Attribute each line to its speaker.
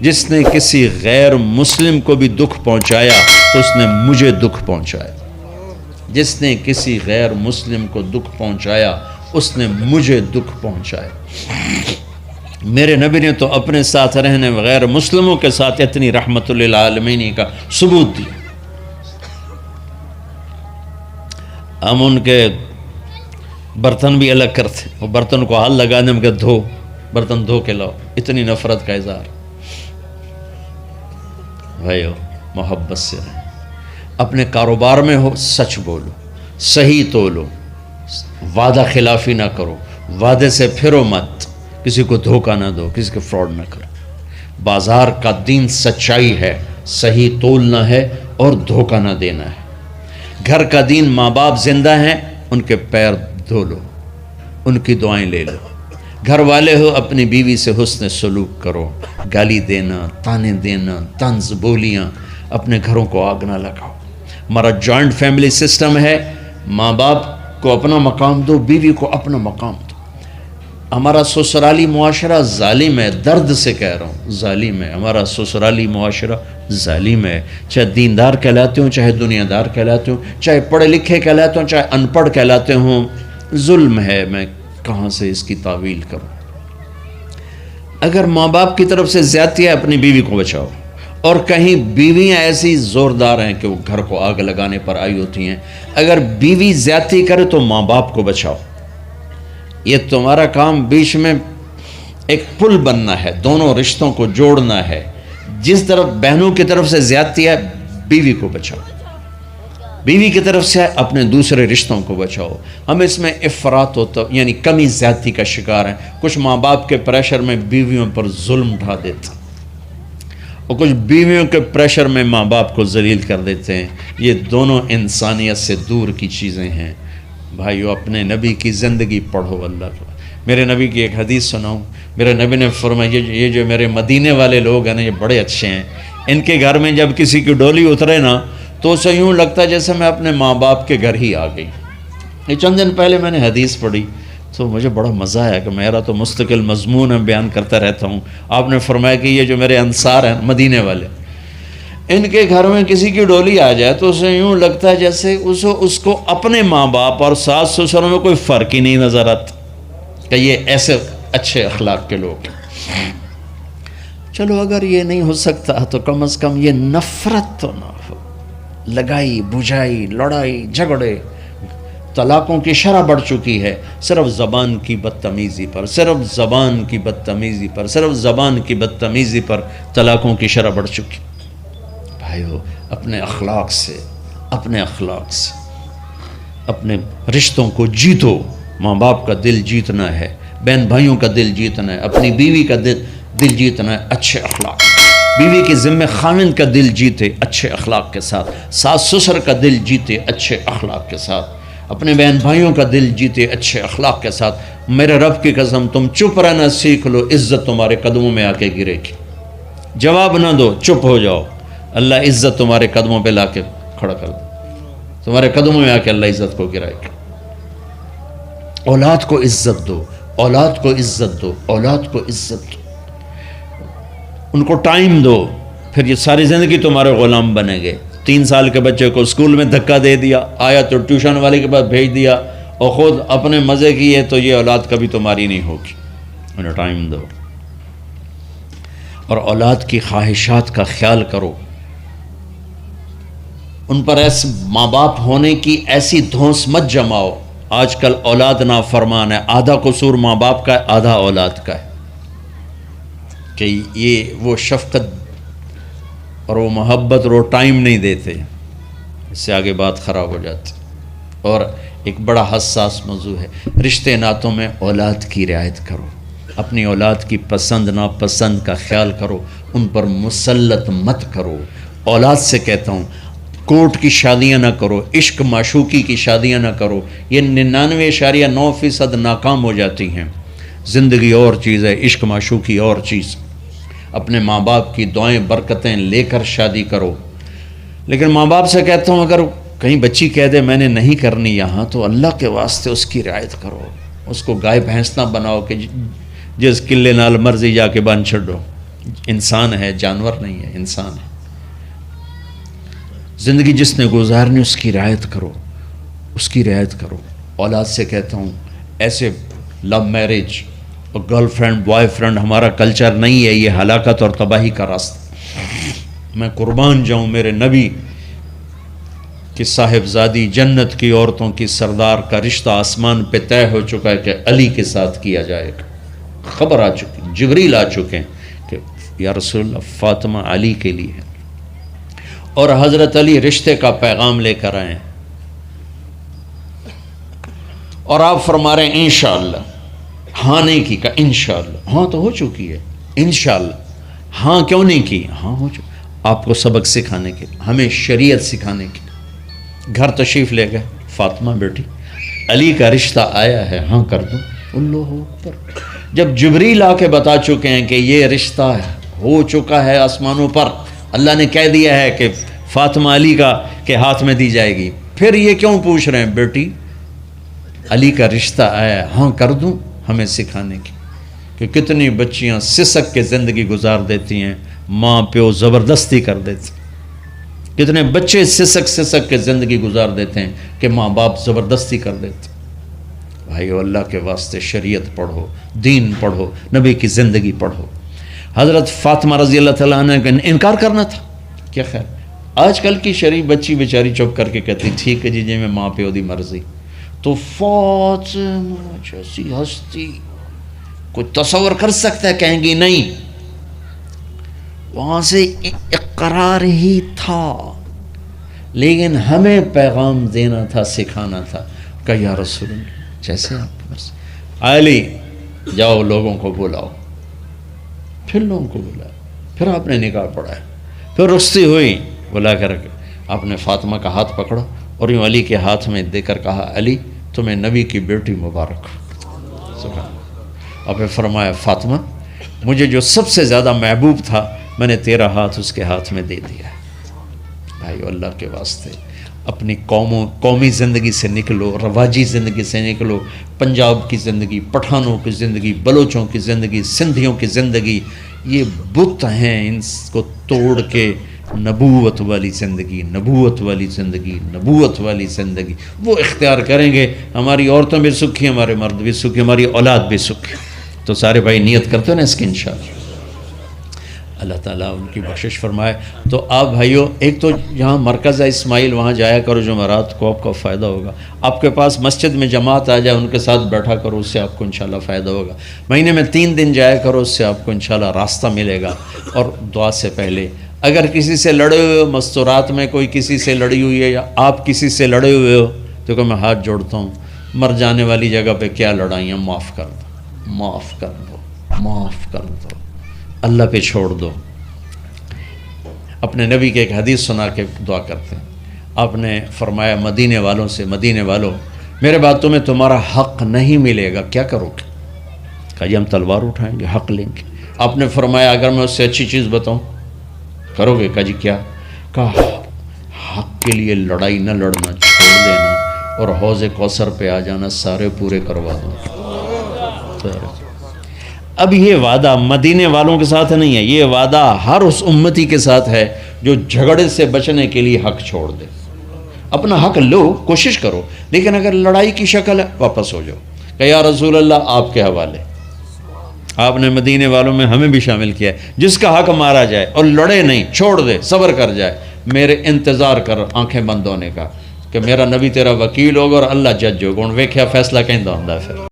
Speaker 1: جس نے کسی غیر مسلم کو بھی دکھ پہنچایا تو اس نے مجھے دکھ پہنچایا. جس نے کسی غیر مسلم کو دکھ پہنچایا اس نے مجھے دکھ پہنچایا. میرے نبی نے تو اپنے ساتھ رہنے غیر مسلموں کے ساتھ اتنی رحمت للعالمین کا ثبوت دیا. ہم ان کے برتن بھی الگ کرتے، وہ برتن کو ہاتھ لگانے میں کہ دھو، برتن دھو کے لاؤ، اتنی نفرت کا اظہار. بھائیو محبت سے رہیں. اپنے کاروبار میں ہو سچ بولو، صحیح تولو، وعدہ خلافی نہ کرو، وعدے سے پھرو مت، کسی کو دھوکہ نہ دو، کسی کو فراڈ نہ کرو. بازار کا دین سچائی ہے، صحیح تولنا ہے اور دھوکہ نہ دینا ہے. گھر کا دین ماں باپ زندہ ہیں، ان کے پیر دھو لو، ان کی دعائیں لے لو. گھر والے ہو اپنی بیوی سے حسن سلوک کرو. گالی دینا، تانے دینا، طنز بولیاں، اپنے گھروں کو آگ نہ لگاؤ. ہمارا جوائنٹ فیملی سسٹم ہے، ماں باپ کو اپنا مقام دو، بیوی کو اپنا مقام دو. ہمارا سسرالی معاشرہ ظالم ہے، درد سے کہہ رہا ہوں، ظالم ہے. ہمارا سسرالی معاشرہ ظالم ہے. چاہے دیندار کہلاتے ہوں، چاہے دنیا دار کہلاتے ہوں، چاہے پڑھے لکھے کہلاتے ہوں، چاہے ان پڑھ کہلاتے ہوں، ظلم ہے. میں کہاں سے اس کی تعویل کروں؟ اگر ماں باپ کی طرف سے زیادتی ہے اپنی بیوی کو بچاؤ. اور کہیں بیویاں ایسی زوردار ہیں کہ وہ گھر کو آگ لگانے پر آئی ہوتی ہیں، اگر بیوی زیادتی کرے تو ماں باپ کو بچاؤ. یہ تمہارا کام بیچ میں ایک پل بننا ہے، دونوں رشتوں کو جوڑنا ہے. جس طرف بہنوں کی طرف سے زیادتی ہے بیوی کو بچاؤ، بیوی کی طرف سے اپنے دوسرے رشتوں کو بچاؤ. ہم اس میں افراط ہوتا یعنی کمی زیادتی کا شکار ہیں. کچھ ماں باپ کے پریشر میں بیویوں پر ظلم ڈھا دیتے اور کچھ بیویوں کے پریشر میں ماں باپ کو ذلیل کر دیتے ہیں. یہ دونوں انسانیت سے دور کی چیزیں ہیں. بھائیو اپنے نبی کی زندگی پڑھو. اللہ کو میرے نبی کی ایک حدیث سناؤں. میرے نبی نے فرمایا یہ جو میرے مدینے والے لوگ ہیں نا، یہ بڑے اچھے ہیں. ان کے گھر میں جب کسی کی ڈولی اترے نا تو اسے یوں لگتا ہے جیسے میں اپنے ماں باپ کے گھر ہی آ گئی. یہ چند دن پہلے میں نے حدیث پڑھی تو مجھے بڑا مزہ آیا کہ میرا تو مستقل مضمون ہے، بیان کرتا رہتا ہوں. آپ نے فرمایا کہ یہ جو میرے انصار ہیں مدینے والے، ان کے گھر میں کسی کی ڈولی آ جائے تو اسے یوں لگتا ہے جیسے اس کو اپنے ماں باپ اور ساس سسروں میں کوئی فرق ہی نہیں نظر آتا کہ یہ ایسے اچھے اخلاق کے لوگ ہیں. چلو اگر یہ نہیں ہو سکتا تو کم از کم یہ نفرت تو نہ ہو. لگائی بجھائی، لڑائی جھگڑے، طلاقوں کی شرح بڑھ چکی ہے صرف زبان کی بدتمیزی پر، صرف زبان کی بدتمیزی پر، صرف زبان کی بدتمیزی پر طلاقوں کی شرح بڑھ چکی. بھائیو اپنے اخلاق سے اپنے رشتوں کو جیتو. ماں باپ کا دل جیتنا ہے، بہن بھائیوں کا دل جیتنا ہے، اپنی بیوی کا دل جیتنا ہے اچھے اخلاق. بیوی کے ذمہ خاوند کا دل جیتے اچھے اخلاق کے ساتھ، ساس سسر کا دل جیتے اچھے اخلاق کے ساتھ، اپنے بہن بھائیوں کا دل جیتے اچھے اخلاق کے ساتھ. میرے رب کی قسم تم چپ رہنا سیکھ لو، عزت تمہارے قدموں میں آ کے گرے گی. جواب نہ دو، چپ ہو جاؤ، اللہ عزت تمہارے قدموں پہ لا کے کھڑا کر دو. تمہارے قدموں میں آ کے اللہ عزت کو گرائے گا. اولاد کو عزت دو، اولاد کو عزت دو، اولاد کو عزت دو. ان کو ٹائم دو، پھر یہ ساری زندگی تمہارے غلام بنیں گے. 3 سال کے بچے کو اسکول میں دھکا دے دیا، آیا تو ٹیوشن والے کے پاس بھیج دیا اور خود اپنے مزے کیے، تو یہ اولاد کبھی تمہاری نہیں ہوگی. انہیں ٹائم دو اور اولاد کی خواہشات کا خیال کرو. ان پر ایسے ماں باپ ہونے کی ایسی دھونس مت جماؤ. آج کل اولاد نافرمان ہے، آدھا قصور ماں باپ کا ہے، آدھا اولاد کا ہے. کہ یہ وہ شفقت اور وہ محبت اور وہ ٹائم نہیں دیتے، اس سے آگے بات خراب ہو جاتی. اور ایک بڑا حساس موضوع ہے، رشتے ناتوں میں اولاد کی رعایت کرو. اپنی اولاد کی پسند ناپسند کا خیال کرو، ان پر مسلط مت کرو. اولاد سے کہتا ہوں کورٹ کی شادیاں نہ کرو، عشق معشوقی کی شادیاں نہ کرو. یہ 99.9% ناکام ہو جاتی ہیں. زندگی اور چیز ہے، عشق معشوقی اور چیز. اپنے ماں باپ کی دعائیں برکتیں لے کر شادی کرو. لیکن ماں باپ سے کہتا ہوں اگر کہیں بچی کہہ دے میں نے نہیں کرنی یہاں، تو اللہ کے واسطے اس کی رعایت کرو. اس کو گائے بھینس نہ بناؤ کہ جس قلے نال مرضی جا کے بن چھڈو. انسان ہے، جانور نہیں ہے، انسان ہے۔ زندگی جس نے گزارنی اس کی رعایت کرو، اس کی رعایت کرو۔ اولاد سے کہتا ہوں ایسے لو میرج اور گرل فرینڈ بوائے فرینڈ ہمارا کلچر نہیں ہے، یہ ہلاکت اور تباہی کا راستہ۔ میں قربان جاؤں میرے نبی کہ صاحبزادی جنت کی عورتوں کی سردار کا رشتہ آسمان پہ طے ہو چکا ہے کہ علی کے ساتھ کیا جائے گا۔ خبر آ چکی، جبریل آ چکے ہیں کہ یا رسول اللہ فاطمہ علی کے لیے ہے، اور حضرت علی رشتے کا پیغام لے کر آئے ہیں، اور آپ فرما رہے ہیں انشاءاللہ۔ ہاں نہیں کی، کہا انشاءاللہ۔ ہاں تو ہو چکی ہے، انشاءاللہ۔ ہاں کیوں نہیں کی؟ ہاں ہو چکی۔ آپ کو سبق سکھانے کے لیے، ہمیں شریعت سکھانے کے لیے گھر تشریف لے گئے۔ فاطمہ بیٹی علی کا رشتہ آیا ہے، ہاں کر دوں۔ اللہ اکبر۔ جب جبریل آ کے بتا چکے ہیں کہ یہ رشتہ ہو چکا ہے آسمانوں پر، اللہ نے کہہ دیا ہے کہ فاطمہ علی کا کے ہاتھ میں دی جائے گی، پھر یہ کیوں پوچھ رہے ہیں بیٹی علی کا رشتہ آیا ہے، ہاں کر دوں؟ ہمیں سکھانے کی کہ کتنی بچیاں سسک کے زندگی گزار دیتی ہیں، ماں پیو زبردستی کر دیتے، کتنے بچے سسک کے زندگی گزار دیتے ہیں کہ ماں باپ زبردستی کر دیتے۔ بھائیو اللہ کے واسطے شریعت پڑھو، دین پڑھو، نبی کی زندگی پڑھو۔ حضرت فاطمہ رضی اللہ تعالیٰ عنہ کا انکار کرنا تھا کیا؟ خیر آج کل کی شریف بچی بیچاری چپ کر کے کہتی ٹھیک ہے جی میں ماں پیو دی مرضی۔ تو فاطمہ جیسی ہستی کوئی تصور کر سکتا ہے؟ کہیں گی نہیں، وہاں سے اقرار ہی تھا، لیکن ہمیں پیغام دینا تھا، سکھانا تھا کہ یا رسول اللہ جیسے آپ کی مرضی۔ علی جاؤ لوگوں کو بلاؤ، پھر لوگوں کو بلایا، پھر آپ نے نکاح پڑھایا، پھر رخصتی ہوئی، بلا کر آپ نے فاطمہ کا ہاتھ پکڑا اور یوں علی کے ہاتھ میں دے کر کہا علی تمہیں نبی کی بیٹی مبارک ہو۔ اور پھر فرمایا فاطمہ مجھے جو سب سے زیادہ محبوب تھا میں نے تیرا ہاتھ اس کے ہاتھ میں دے دیا۔ بھائیو اللہ کے واسطے اپنی قومی زندگی سے نکلو، رواجی زندگی سے نکلو، پنجاب کی زندگی، پٹھانوں کی زندگی، بلوچوں کی زندگی، سندھیوں کی زندگی، یہ بت ہیں، ان کو توڑ کے نبوت والی زندگی، نبوت والی زندگی، نبوت والی زندگی وہ اختیار کریں گے، ہماری عورتوں بھی سکھی، ہمارے مرد بھی سکھی، ہماری اولاد بھی سکھی۔ تو سارے بھائی نیت کرتے ہیں نا اس کی انشاءاللہ، اللہ تعالیٰ ان کی بخشش فرمائے۔ تو آپ بھائیو ایک تو یہاں مرکز ہے اسماعیل، وہاں جایا کرو جمعرات کو، آپ کو فائدہ ہوگا۔ آپ کے پاس مسجد میں جماعت آ جائے ان کے ساتھ بیٹھا کرو، اس سے آپ کو انشاءاللہ فائدہ ہوگا۔ مہینے میں 3 دن جایا کرو، اس سے آپ کو انشاءاللہ راستہ ملے گا۔ اور دعا سے پہلے اگر کسی سے لڑے ہوئے ہو، مستورات میں کوئی کسی سے لڑی ہوئی ہے یا آپ کسی سے لڑے ہوئے ہو تو کہ میں ہاتھ جوڑتا ہوں، مر جانے والی جگہ پہ کیا لڑائیاں، معاف کر دو، معاف کر دو، معاف کر دو، اللہ پہ چھوڑ دو۔ اپنے نبی کے ایک حدیث سنا کے دعا کرتے ہیں، آپ نے فرمایا مدینے والوں سے، مدینے والوں میرے بعد تمہیں تمہارا حق نہیں ملے گا، کیا کرو گے؟ کہا جی ہم تلوار اٹھائیں گے، حق لیں گے۔ آپ نے فرمایا اگر میں اس سے اچھی چیز بتاؤں کرو گے؟ کہا جی کیا؟ کہا حق کے لیے لڑائی نہ لڑنا، چھوڑ دینا اور حوض کوثر پہ آ جانا، سارے پورے کروا دوں۔ اب یہ وعدہ مدینے والوں کے ساتھ نہیں ہے، یہ وعدہ ہر اس امتی کے ساتھ ہے جو جھگڑے سے بچنے کے لیے حق چھوڑ دے۔ اپنا حق لو، کوشش کرو، لیکن اگر لڑائی کی شکل ہے واپس ہو جاؤ کہ یا رسول اللہ آپ کے حوالے۔ آپ نے مدینے والوں میں ہمیں بھی شامل کیا ہے، جس کا حق مارا جائے اور لڑے نہیں، چھوڑ دے، صبر کر جائے، میرے انتظار کر آنکھیں بند ہونے کا کہ میرا نبی تیرا وکیل ہوگا اور اللہ جج ہوگا، ان ویکھیا فیصلہ کہندہ ہوندہ ہے پھر۔